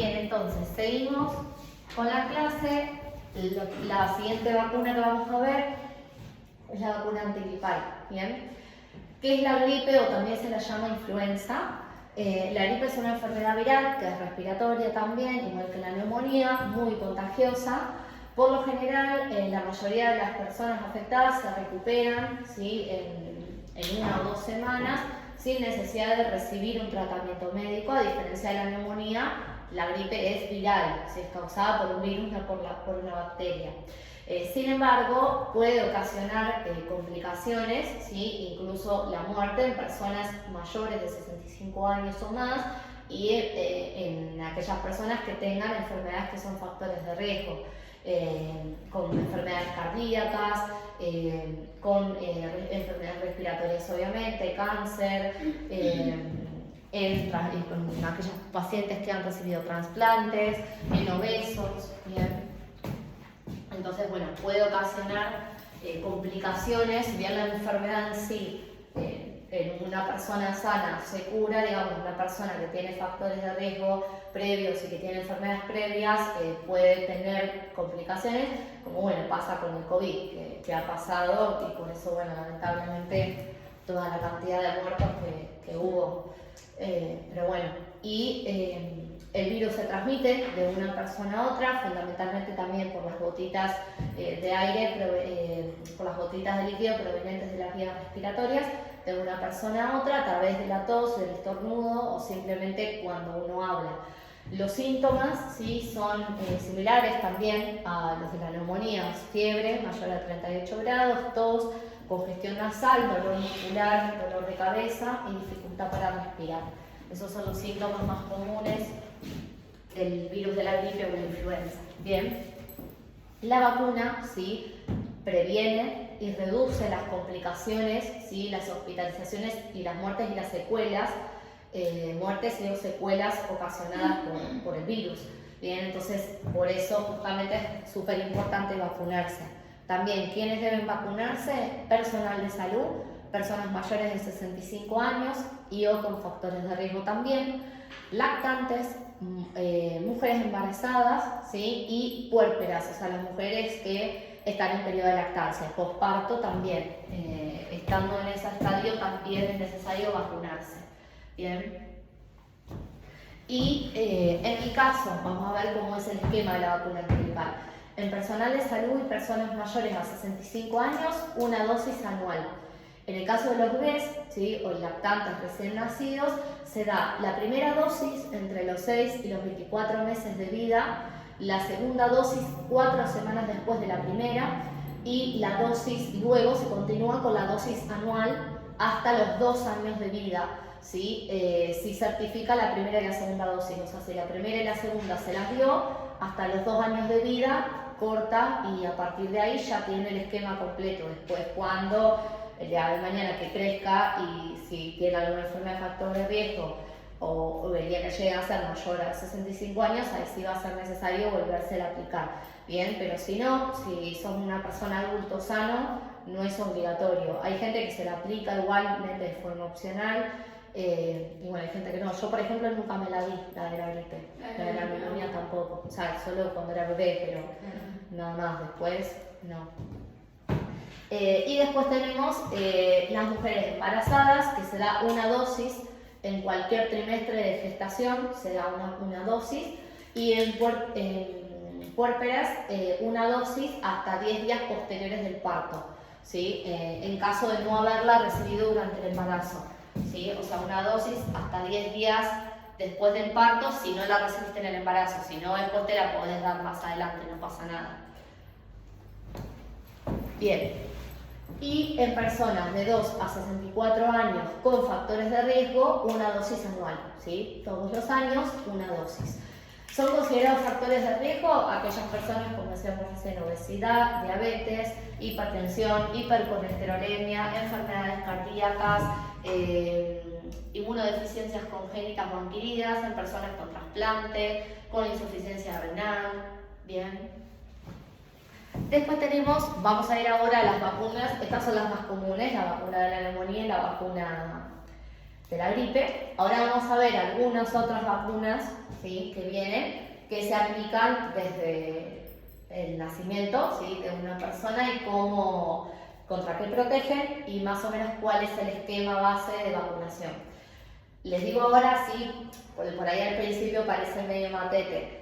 Bien, entonces seguimos con la clase. La siguiente vacuna que vamos a ver es la vacuna antigripal, ¿bien? ¿Qué es la gripe o también se la llama influenza? La gripe es una enfermedad viral que es respiratoria también, igual que la neumonía, muy contagiosa. Por lo general, la mayoría de las personas afectadas se recuperan, ¿sí?, en 1 o 2 semanas sin necesidad de recibir un tratamiento médico. A diferencia de la neumonía, la gripe es viral, es causada por un virus, no por una bacteria. Sin embargo, puede ocasionar complicaciones, ¿sí?, incluso la muerte en personas mayores de 65 años o más y en aquellas personas que tengan enfermedades que son factores de riesgo, con enfermedades cardíacas, con enfermedades respiratorias obviamente, cáncer, en aquellos pacientes que han recibido trasplantes, en obesos, ¿bien? Entonces, bueno, puede ocasionar complicaciones. Si bien la enfermedad en sí, en una persona sana se cura, digamos, una persona que tiene factores de riesgo previos y que tiene enfermedades previas puede tener complicaciones, como bueno, pasa con el COVID, que ha pasado, y por eso, bueno, lamentablemente toda la cantidad de muertos que hubo. Pero bueno, y el virus se transmite de una persona a otra, fundamentalmente también por las gotitas de aire, por las gotitas de líquido provenientes de las vías respiratorias, de una persona a otra a través de la tos, del estornudo o simplemente cuando uno habla. Los síntomas, sí, son similares también a los de la neumonía: fiebre mayor a 38 grados, tos, congestión nasal, dolor muscular, dolor de cabeza y dificultad para respirar. Esos son los síntomas más comunes del virus de la gripe o la influenza. Bien, la vacuna, sí, previene y reduce las complicaciones, sí, las hospitalizaciones y las muertes y las secuelas, muertes y o secuelas ocasionadas por el virus. Bien, entonces por eso justamente es súper importante vacunarse. También, ¿quiénes deben vacunarse? Personal de salud, personas mayores de 65 años y o con factores de riesgo también, lactantes, mujeres embarazadas, ¿sí?, y puérperas, o sea, las mujeres que están en periodo de lactancia, posparto también. Estando en ese estadio también es necesario vacunarse. Bien. Y en mi caso, vamos a ver cómo es el esquema de la vacuna antigripal. En personal de salud y personas mayores a 65 años, una dosis anual. En el caso de los bebés, ¿sí?, o lactantes recién nacidos, se da la primera dosis entre los 6 y los 24 meses de vida, la segunda dosis 4 semanas después de la primera, y la dosis luego se continúa con la dosis anual hasta los 2 años de vida, ¿sí? Si certifica la primera y la segunda dosis, o sea, si la primera y la segunda se las dio hasta los 2 años de vida, corta, y a partir de ahí ya tiene el esquema completo. Después, cuando el día de mañana que crezca y si tiene alguna enfermedad de factor de riesgo o el día que llegue a ser mayor a 65 años, ahí sí va a ser necesario volvérsela a aplicar. Bien, pero si no, si sos una persona adulto sano, no es obligatorio. Hay gente que se la aplica igualmente de forma opcional, y bueno, hay gente que no. Yo, por ejemplo, nunca me la di, la de la gripe, la de la neumonía tampoco, o sea, solo cuando era bebé, pero nada más, después no. Y después tenemos las mujeres embarazadas, que se da una dosis en cualquier trimestre de gestación, se da una dosis, y en puérperas una dosis hasta 10 días posteriores del parto, ¿sí? En caso de no haberla recibido durante el embarazo, ¿sí? O sea, una dosis hasta 10 días después del parto si no la recibiste en el embarazo. Si no, después te la podés dar más adelante, no pasa nada. Bien. Y en personas de 2 a 64 años con factores de riesgo, una dosis anual, ¿sí? Todos los años, una dosis. Son considerados factores de riesgo aquellas personas, como decíamos recién, obesidad, diabetes, hipertensión, hipercolesterolemia, enfermedades cardíacas, inmunodeficiencias congénitas o adquiridas, en personas con trasplante, con insuficiencia renal. Bien. Después tenemos, vamos a ir ahora a las vacunas. Estas son las más comunes: la vacuna de la neumonía y la vacuna de la gripe. Ahora vamos a ver algunas otras vacunas, ¿sí?, que vienen, que se aplican desde el nacimiento, ¿sí?, de una persona y cómo, contra qué protegen y más o menos cuál es el esquema base de vacunación. Les digo ahora, sí, por ahí al principio parece medio matete.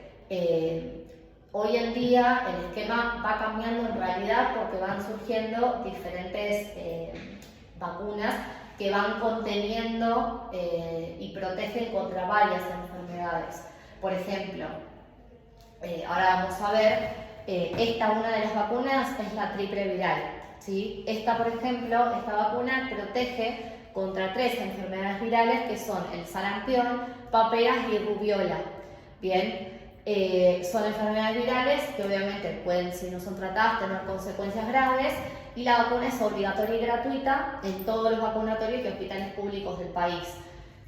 Hoy en día el esquema va cambiando en realidad porque van surgiendo diferentes vacunas que van conteniendo y protegen contra varias enfermedades. Por ejemplo, ahora vamos a ver, una de las vacunas es la triple viral, ¿sí? Esta, por ejemplo, esta vacuna protege contra 3 enfermedades virales que son el sarampión, paperas y rubiola. Bien, son enfermedades virales que obviamente pueden, si no son tratadas, tener consecuencias graves, y la vacuna es obligatoria y gratuita en todos los vacunatorios y hospitales públicos del país.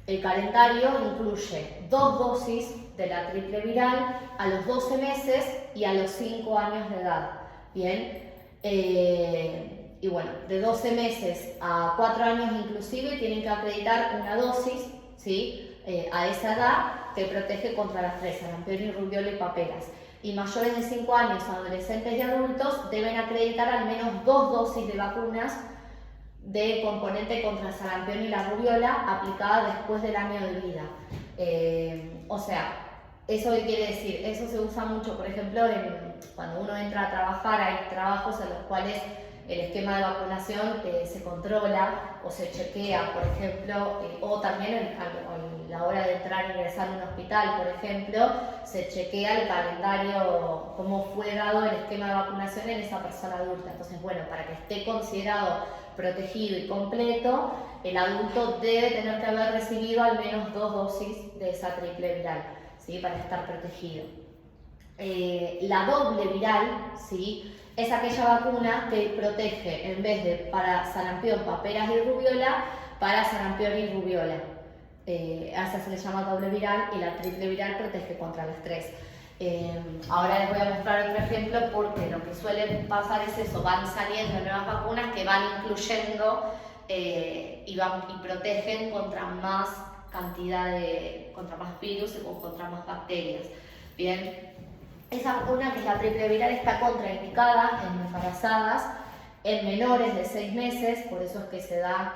El calendario incluye 2 dosis de la triple viral a los 12 meses y a los 5 años de edad. Bien, y bueno, de 12 meses a 4 años inclusive tienen que acreditar una dosis, ¿sí?, a esa edad, que protege contra las 3, sarampión y rubiola y paperas. Y mayores de 5 años, adolescentes y adultos, deben acreditar al menos 2 dosis de vacunas de componente contra el sarampión y la rubiola aplicada después del año de vida. O sea, ¿eso qué quiere decir? Eso se usa mucho, por ejemplo, cuando uno entra a trabajar, hay trabajos en los cuales el esquema de vacunación se controla o se chequea, por ejemplo, o también a la hora de entrar e ingresar a un hospital, por ejemplo, se chequea el calendario, cómo fue dado el esquema de vacunación en esa persona adulta. Entonces, bueno, para que esté considerado protegido y completo, el adulto debe tener que haber recibido al menos 2 dosis de esa triple viral, ¿sí?, para estar protegido. La doble viral, ¿sí?, es aquella vacuna que protege, en vez de para sarampión, paperas y rubiola, para sarampión y rubiola. Esa se le llama doble viral, y la triple viral protege contra las 3. Ahora les voy a mostrar otro ejemplo, porque lo que suele pasar es eso, van saliendo nuevas vacunas que van incluyendo y protegen contra más cantidad contra más virus o contra más bacterias. Bien, esa vacuna, que es la triple viral, está contraindicada en embarazadas, en menores de 6 meses, por eso es que se da,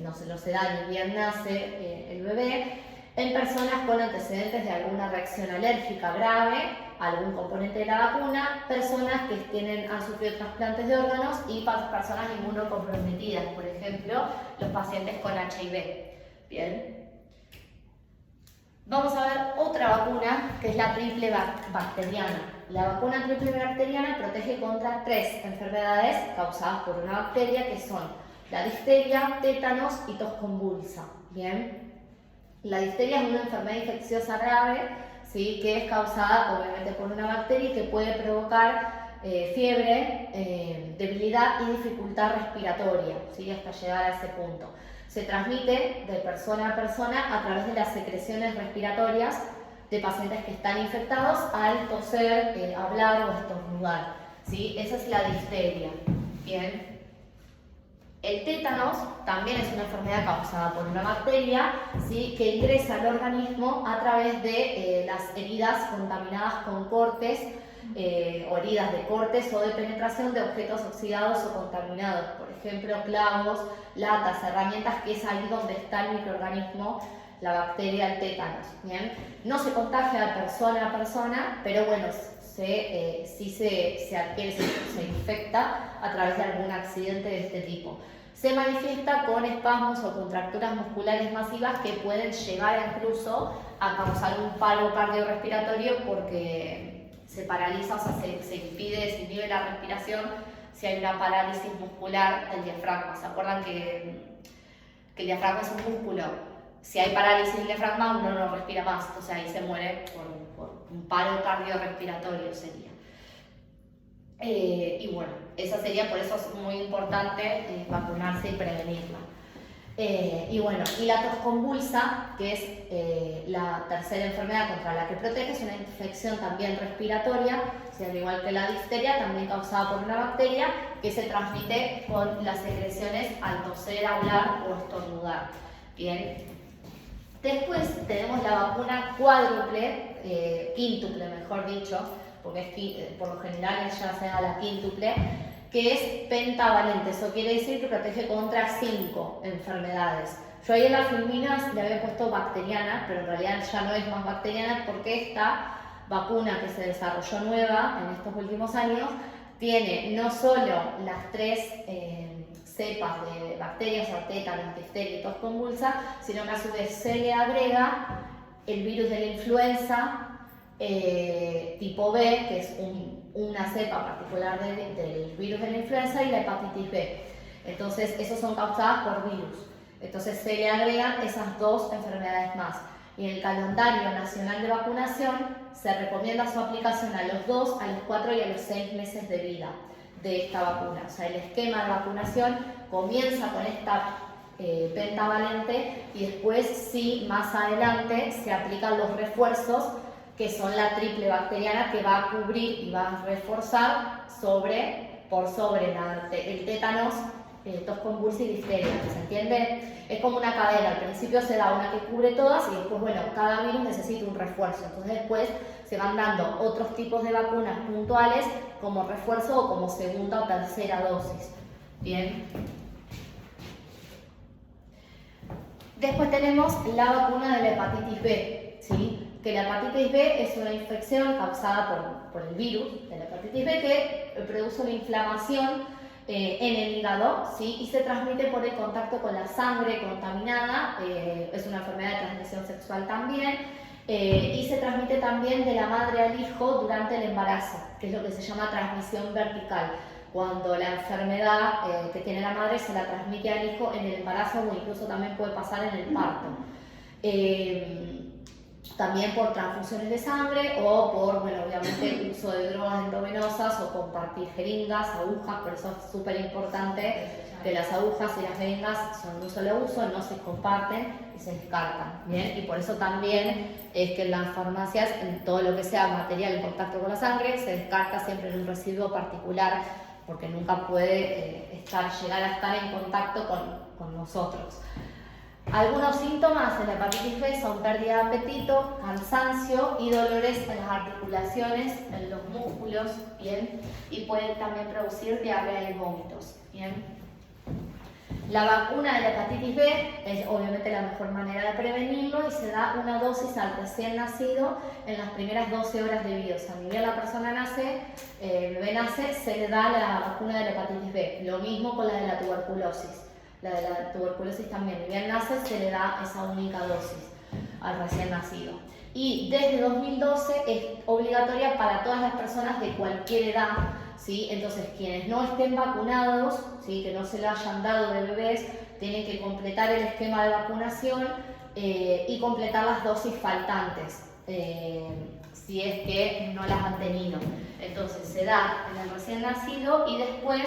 no se da ni bien nace el bebé, en personas con antecedentes de alguna reacción alérgica grave a algún componente de la vacuna, personas que han sufrido trasplantes de órganos y personas inmunocomprometidas, por ejemplo, los pacientes con HIV. Bien. Vamos a ver otra vacuna, que es la triple bacteriana. La vacuna triple bacteriana protege contra 3 enfermedades causadas por una bacteria, que son la difteria, tétanos y tos convulsa. Bien. La difteria es una enfermedad infecciosa grave, ¿sí?, que es causada obviamente por una bacteria y que puede provocar fiebre, debilidad y dificultad respiratoria, ¿sí?, hasta llegar a ese punto. Se transmite de persona a persona a través de las secreciones respiratorias de pacientes que están infectados al toser, hablar o estornudar, ¿sí? Esa es la difteria. Bien. El tétanos también es una enfermedad causada por una bacteria, ¿sí?, que ingresa al organismo a través de las heridas contaminadas con cortes, o heridas de cortes o de penetración de objetos oxidados o contaminados, por ejemplo, clavos, latas, herramientas, que es ahí donde está el microorganismo, la bacteria, el tétanos. ¿Bien? No se contagia de persona a persona, pero bueno, sí se adquiere, se infecta a través de algún accidente de este tipo. Se manifiesta con espasmos o contracturas musculares masivas que pueden llegar incluso a causar un paro cardiorrespiratorio, porque se paraliza, o sea, se inhibe la respiración si hay una parálisis muscular del diafragma. ¿Se acuerdan que el diafragma es un músculo? Si hay parálisis del diafragma, uno no respira más, o sea, ahí se muere por un paro cardiorrespiratorio sería. Y bueno, esa sería, por eso es muy importante vacunarse y prevenirla. Y bueno, y la tos convulsa, que es la tercera enfermedad contra la que protege, es una infección también respiratoria, al igual que la difteria, también causada por una bacteria, que se transmite con las secreciones al toser, hablar o estornudar. Bien. Después tenemos la vacuna cuádruple, quíntuple mejor dicho, porque es, por lo general ya se da la quíntuple, que es pentavalente. Eso quiere decir que protege contra 5 enfermedades. Yo ahí en las filminas le había puesto bacteriana, pero en realidad ya no es más bacteriana porque esta vacuna que se desarrolló nueva en estos últimos años tiene no solo las 3 cepas de bacterias, o tétanos, difteria y tos convulsa, sino que a su vez se le agrega el virus de la influenza tipo B, que es una cepa particular del virus de la influenza, y la hepatitis B. Entonces, esos son causadas por virus. Entonces, se le agregan esas 2 enfermedades más. Y en el calendario nacional de vacunación se recomienda su aplicación a los 2, a los 4 y a los 6 meses de vida de esta vacuna. O sea, el esquema de vacunación comienza con esta pentavalente y después sí, más adelante, se aplican los refuerzos que son la triple bacteriana, que va a cubrir y va a reforzar por sobre el tétanos, tos convulsa y difteria. ¿Se entiende? Es como una cadena. Al principio se da una que cubre todas y después, bueno, cada virus necesita un refuerzo. Entonces después se van dando otros tipos de vacunas puntuales como refuerzo o como segunda o tercera dosis. Bien. Después tenemos la vacuna de la hepatitis B, ¿sí? Que la hepatitis B es una infección causada por el virus de la hepatitis B que produce una inflamación en el hígado, ¿sí? Y se transmite por el contacto con la sangre contaminada, es una enfermedad de transmisión sexual también, y se transmite también de la madre al hijo durante el embarazo, que es lo que se llama transmisión vertical, cuando la enfermedad que tiene la madre se la transmite al hijo en el embarazo o incluso también puede pasar en el parto. También por transfusiones de sangre o por, bueno, obviamente uso de drogas endovenosas o compartir jeringas, agujas, por eso es súper importante que las agujas y las jeringas son de un solo uso, no se comparten y se descartan, ¿bien? Y por eso también es que en las farmacias, en todo lo que sea material en contacto con la sangre, se descarta siempre en un residuo particular porque nunca puede llegar a estar en contacto con nosotros. Algunos síntomas de la hepatitis B son pérdida de apetito, cansancio y dolores en las articulaciones, en los músculos, ¿bien? Y pueden también producir diarrea y vómitos, ¿bien? La vacuna de la hepatitis B es obviamente la mejor manera de prevenirlo y se da una dosis al recién nacido en las primeras 12 horas de vida. O sea, ni bien la persona nace, el bebé nace, se le da la vacuna de la hepatitis B. Lo mismo con la de la tuberculosis. La de la tuberculosis también, ni bien nace, se le da esa única dosis al recién nacido. Y desde 2012 es obligatoria para todas las personas de cualquier edad, ¿sí? Entonces, quienes no estén vacunados, ¿sí? Que no se lo hayan dado de bebés, tienen que completar el esquema de vacunación y completar las dosis faltantes, si es que no las han tenido. Entonces, se da en el recién nacido y después,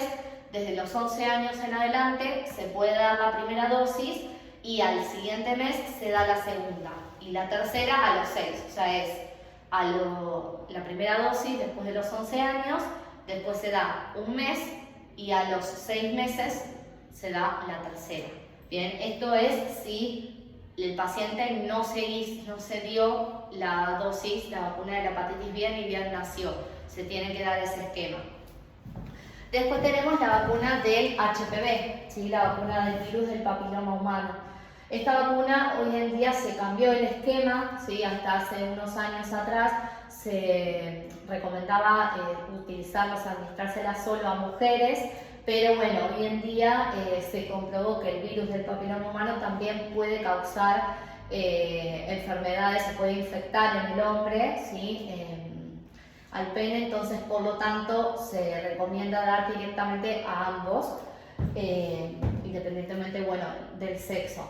desde los 11 años en adelante, se puede dar la primera dosis y al siguiente mes se da la segunda y la tercera a los 6, o sea, es la primera dosis después de los 11 años, después se da un mes y a los 6 meses se da la tercera. Bien, esto es si el paciente no se dio la dosis, la vacuna de la hepatitis B ni bien nació, se tiene que dar ese esquema. Después tenemos la vacuna del HPV, ¿sí? La vacuna del virus del papiloma humano. Esta vacuna hoy en día se cambió el esquema, ¿sí? Hasta hace unos años atrás se recomendaba administrársela solo a mujeres, pero bueno, hoy en día se comprobó que el virus del papiloma humano también puede causar enfermedades, se puede infectar en el hombre, ¿sí? Al pene, entonces por lo tanto se recomienda dar directamente a ambos, independientemente, bueno, del sexo.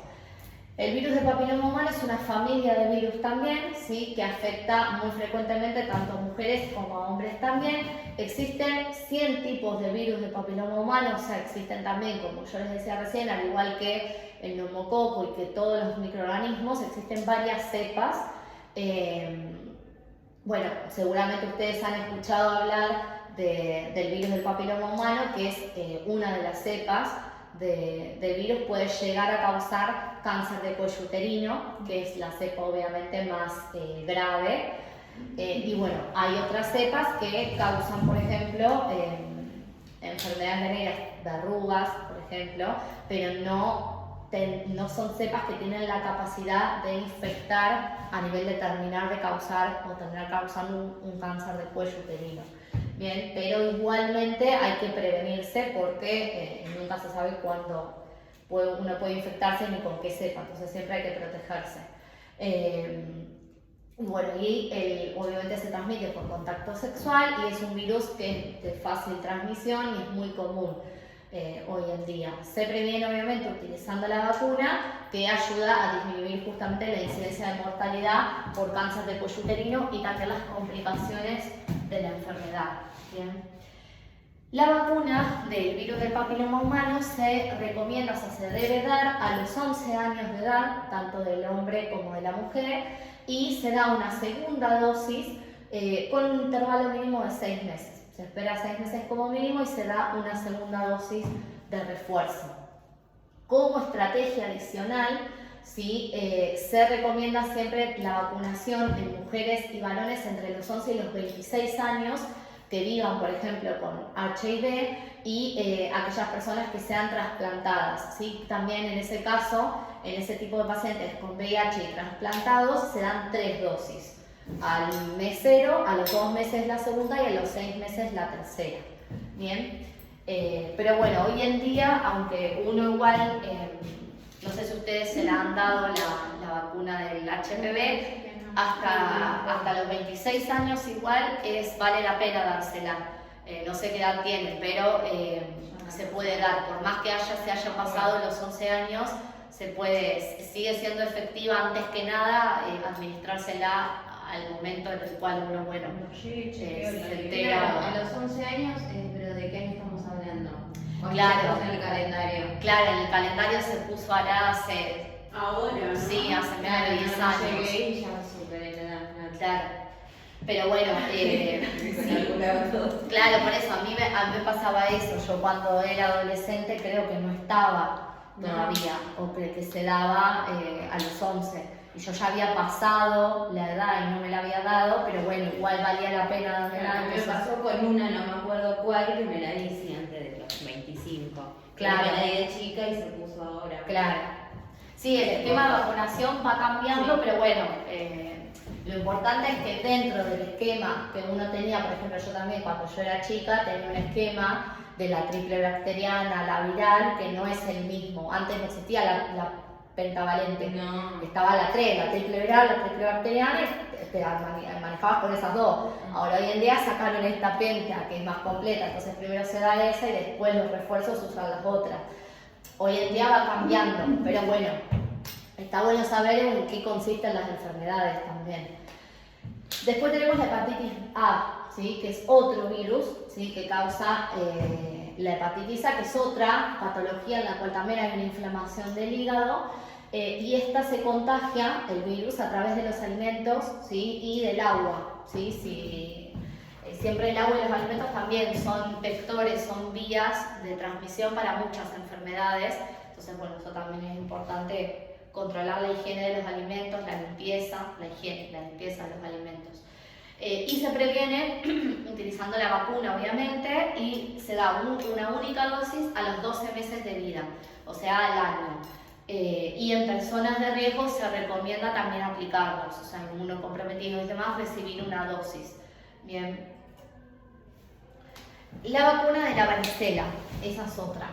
El virus del papiloma humano es una familia de virus también, ¿sí? Que afecta muy frecuentemente tanto a mujeres como a hombres también. Existen 100 tipos de virus del papiloma humano, o sea, existen también, como yo les decía recién, al igual que el neumococo y que todos los microorganismos, existen varias cepas. Bueno, seguramente ustedes han escuchado hablar del virus del papiloma humano, que es una de las cepas del virus puede llegar a causar cáncer de cuello uterino, que es la cepa obviamente más grave. Y bueno, hay otras cepas que causan, por ejemplo, enfermedades venéreas, verrugas, por ejemplo, pero no son cepas que tienen la capacidad de infectar a nivel de terminar de causar o terminar causando un cáncer de cuello uterino. Bien, pero igualmente hay que prevenirse porque nunca se sabe cuándo uno puede infectarse ni con qué cepa, entonces siempre hay que protegerse. Bueno, y obviamente se transmite por contacto sexual y es un virus que es de fácil transmisión y es muy común hoy en día. Se previene obviamente utilizando la vacuna, que ayuda a disminuir justamente la incidencia de mortalidad por cáncer de cuello uterino y también las complicaciones de la enfermedad. Bien. La vacuna del virus del papiloma humano se recomienda, o sea, se debe dar a los 11 años de edad, tanto del hombre como de la mujer, y se da una segunda dosis con un intervalo mínimo de 6 meses. Se espera 6 meses como mínimo y se da una segunda dosis de refuerzo. Como estrategia adicional, ¿sí? Se recomienda siempre la vacunación en mujeres y varones entre los 11 y los 26 años que vivan, por ejemplo, con HIV y aquellas personas que sean trasplantadas, ¿sí? También en ese caso, en ese tipo de pacientes con VIH y trasplantados, se dan 3 dosis. Al mes 0, a los 2 meses la segunda y a los 6 meses la tercera. Bien, pero bueno, hoy en día, aunque uno igual, no sé si ustedes se la han dado la vacuna del HPV, hasta los 26 años igual vale la pena dársela. No sé qué edad tiene, pero se puede dar, por más que se haya pasado los 11 años, sigue siendo efectiva antes que nada administrársela al momento en el cual uno, bueno, se entera. A los 11 años, pero ¿de qué año estamos hablando? Claro, en el calendario. Claro, el calendario se puso ahora ahora, ¿no? Sí, hace menos de 10 años. Llegué y ya superé la edad. Claro. Pero bueno, claro, por eso a mí me pasaba eso. Yo cuando era adolescente creo que no estaba todavía, o que se daba a los 11. Y yo ya había pasado la edad y no me la había dado, pero bueno, igual valía la pena dármela. Me pasó con una, no me acuerdo cuál, que me la hice antes de los 25. Claro. Me la di de chica y se puso ahora. Claro. Sí, el esquema de vacunación va cambiando, sí. Pero bueno, lo importante es que dentro del esquema que uno tenía, por ejemplo, yo también cuando yo era chica tenía un esquema de la triple bacteriana, la viral, que no es el mismo. Antes no existía la pentavalente, no. Estaba la 3, la triple viral, la triple bacteriana, y te manejabas con esas dos. Ahora hoy en día sacaron esta penta que es más completa, entonces primero se da esa y después los refuerzos usan las otras. Hoy en día va cambiando, pero bueno, está bueno saber en qué consisten las enfermedades también. Después tenemos la hepatitis A, ¿sí? Que es otro virus, ¿sí? Que causa la hepatitis A, que es otra patología en la cual también hay una inflamación del hígado, y esta se contagia, el virus, a través de los alimentos, ¿sí? Y del agua, ¿sí? Siempre el agua y los alimentos también son vectores, son vías de transmisión para muchas enfermedades. Entonces, bueno, eso también es importante, controlar la higiene de los alimentos, la limpieza de los alimentos. Y se previene utilizando la vacuna, obviamente, y se da una única dosis a los 12 meses de vida, o sea, al año. Y en personas de riesgo se recomienda también aplicarlos, o sea, inmunocomprometidos y demás, recibir una dosis. Bien. La vacuna de la varicela, esa es otra.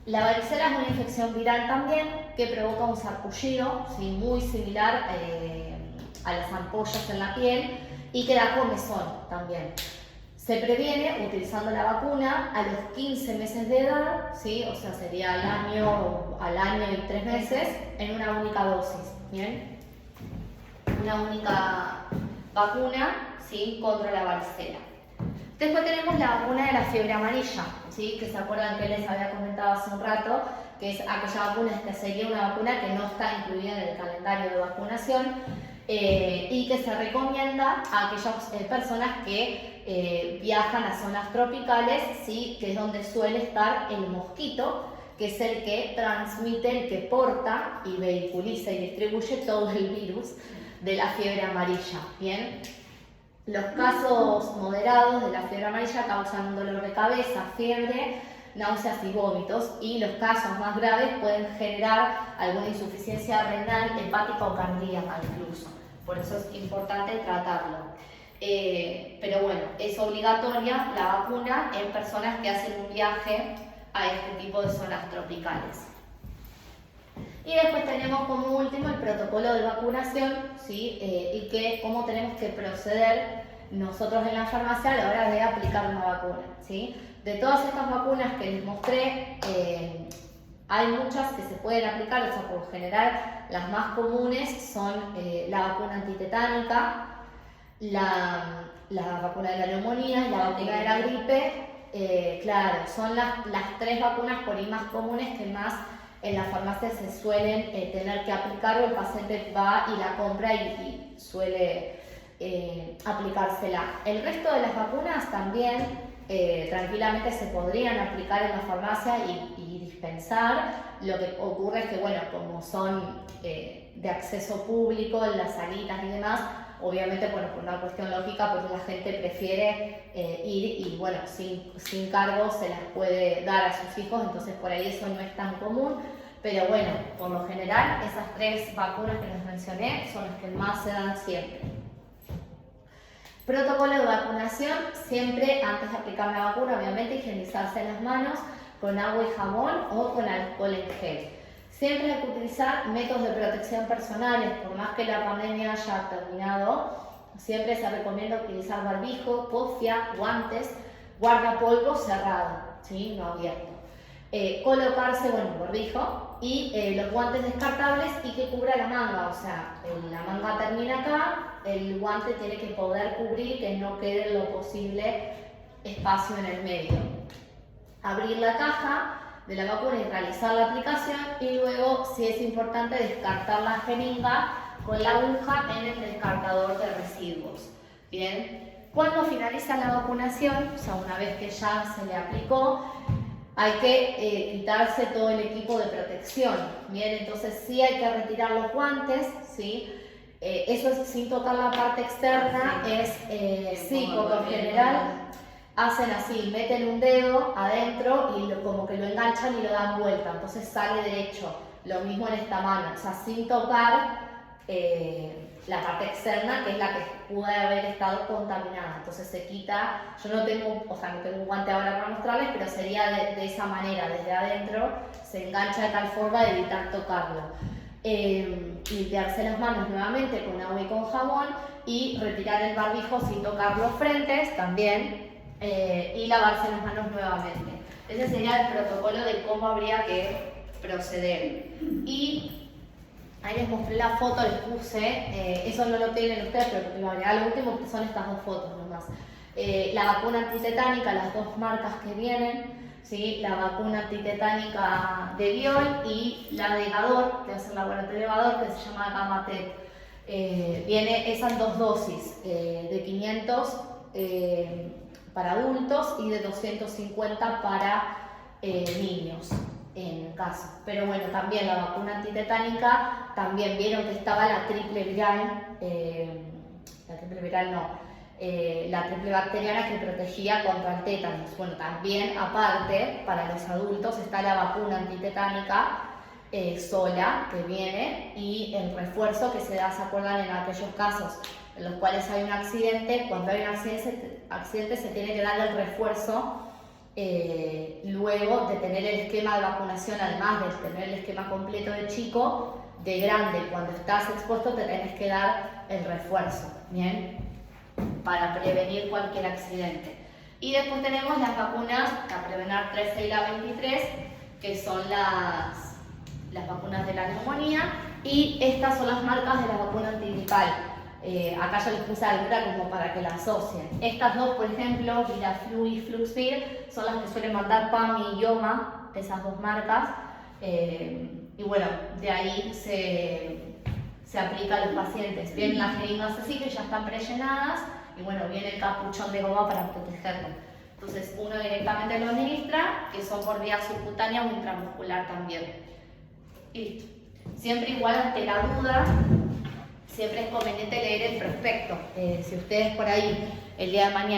La varicela es una infección viral también que provoca un sarpullido, ¿sí? Muy similar a las ampollas en la piel y que da comezón también. Se previene utilizando la vacuna a los 15 meses de edad, ¿sí? O sea, sería al año y 3 meses en una única dosis, ¿bien? Una única vacuna, ¿sí? Contra la varicela. Después tenemos la vacuna de la fiebre amarilla, ¿sí? Que se acuerdan que les había comentado hace un rato, que es aquella vacuna que sería una vacuna que no está incluida en el calendario de vacunación y que se recomienda a aquellas personas que viajan a zonas tropicales, ¿sí? Que es donde suele estar el mosquito, que es el que transmite, el que porta y vehiculiza y distribuye todo el virus de la fiebre amarilla. Bien, los casos moderados de la fiebre amarilla causan un dolor de cabeza, fiebre, náuseas y vómitos, y los casos más graves pueden generar alguna insuficiencia renal, hepática o cardíaca incluso. Por eso es importante tratarlo. Pero bueno, es obligatoria la vacuna en personas que hacen un viaje a este tipo de zonas tropicales. Y después tenemos como último el protocolo de vacunación, ¿sí? Y cómo tenemos que proceder nosotros en la farmacia a la hora de aplicar una vacuna, ¿sí? De todas estas vacunas que les mostré, hay muchas que se pueden aplicar, o sea, por lo general las más comunes son la vacuna antitetánica, la vacuna de la neumonía y la vacuna de la gripe. Claro, son las tres vacunas por ahí más comunes que más en la farmacia se suelen tener que aplicar, o el paciente va y la compra y suele aplicársela. El resto de las vacunas también tranquilamente se podrían aplicar en la farmacia y dispensar. Lo que ocurre es que, bueno, como son de acceso público en las salitas y demás, obviamente, bueno, por una cuestión lógica, pues la gente prefiere ir y, bueno, sin cargo se las puede dar a sus hijos, entonces por ahí eso no es tan común. Pero bueno, por lo general, esas tres vacunas que les mencioné son las que más se dan siempre. Protocolo de vacunación: siempre antes de aplicar la vacuna, obviamente, higienizarse las manos con agua y jabón o con alcohol en gel. Siempre hay que utilizar métodos de protección personales, por más que la pandemia haya terminado, siempre se recomienda utilizar barbijo, cofia, guantes, guardapolvo cerrado, ¿sí? No abierto. Colocarse, bueno, barbijo y los guantes descartables y que cubra la manga, o sea, la manga termina acá, el guante tiene que poder cubrir, que no quede lo posible espacio en el medio. Abrir la caja de la vacuna y realizar la aplicación, y luego, si es importante, descartar la jeringa con la aguja en el descartador de residuos. Bien, cuando finaliza la vacunación, o sea, una vez que ya se le aplicó, hay que quitarse todo el equipo de protección. Bien, entonces sí hay que retirar los guantes, ¿sí? Eso es sin tocar la parte externa, sí, por lo general hacen así, meten un dedo adentro y como que lo enganchan y lo dan vuelta, entonces sale derecho. Lo mismo en esta mano, o sea, sin tocar la parte externa, que es la que puede haber estado contaminada. Entonces se quita. Yo no tengo un guante ahora para mostrarles, pero sería de esa manera, desde adentro se engancha de tal forma de evitar tocarlo. Limpiarse las manos nuevamente con agua y con jabón, y retirar el barbijo sin tocar los frentes también. Y lavarse las manos nuevamente. Ese sería el protocolo de cómo habría que proceder. Y ahí les mostré la foto, les puse, eso no lo tienen ustedes, pero porque lo agregar lo último, que son estas dos fotos nomás. La vacuna antitetánica, las dos marcas que vienen, ¿sí? La vacuna antitetánica de Biol y la de Gador, que es el laboratorio de Gador, que se llama Gamatec. Viene esas dos dosis, de 500 para adultos y de 250 para niños en caso. Pero bueno, también la vacuna antitetánica, también vieron que estaba la triple viral, la triple bacteriana, que protegía contra el tétanos. Bueno, también aparte para los adultos está la vacuna antitetánica sola que viene, y el refuerzo que se da, ¿se acuerdan? En aquellos casos en los cuales hay un accidente, cuando hay un accidente se tiene que dar el refuerzo luego de tener el esquema de vacunación, además de tener el esquema completo de chico, de grande. Cuando estás expuesto te tenés que dar el refuerzo, ¿bien? Para prevenir cualquier accidente. Y después tenemos las vacunas, la Prevenar 13 y la 23, que son las vacunas de la neumonía, y estas son las marcas de la vacuna antigripal. Acá yo les puse alguna como para que la asocien. Estas dos, por ejemplo, Viraflu y Fluxvir, son las que suelen mandar PAM y IOMA, esas dos marcas. Y bueno, de ahí se aplica a los pacientes. Vienen las jeringas así, que ya están prellenadas, y bueno, viene el capuchón de goma para protegerlo. Entonces uno directamente lo administra, que son por vía subcutánea o intramuscular también. Y listo. Siempre igual ante la duda, siempre es conveniente leer el prospecto. Si ustedes por ahí el día de mañana